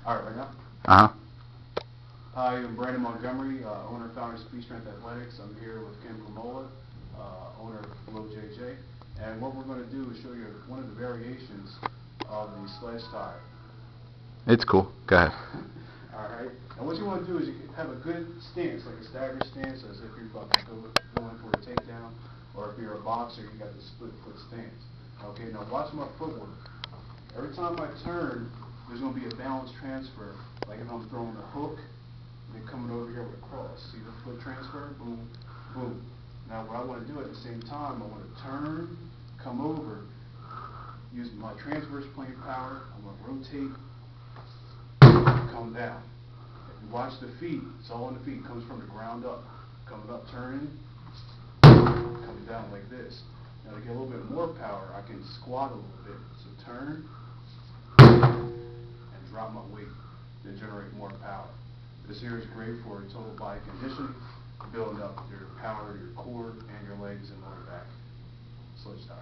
Alright, right now? Uh-huh. Hi, I'm Brandon Montgomery, owner and founder of Speed Strength Athletics. I'm here with Ken Pomola, owner of Low JJ. And what we're going to do is show you one of the variations of the sledge tire. It's cool. Go ahead. Alright, and what you want to do is you have a good stance, like a staggered stance, as if you're about to go in for a takedown, or if you're a boxer, you got the split foot stance. Okay, now watch my footwork. Every time I turn, there's going to be a balance transfer, like if I'm throwing a hook, then coming over here with a cross. See the foot transfer? Boom, boom. Now what I want to do at the same time, I want to turn, come over, use my transverse plane power, I'm going to rotate, come down. If you watch the feet, it's all on the feet, it comes from the ground up. Coming up, turning, coming down like this. Now to get a little bit more power, I can squat a little bit. So turn, and drop my weight to generate more power. This here is great for total body conditioning, building up your power, your core, and your legs and lower back. Sledge tire.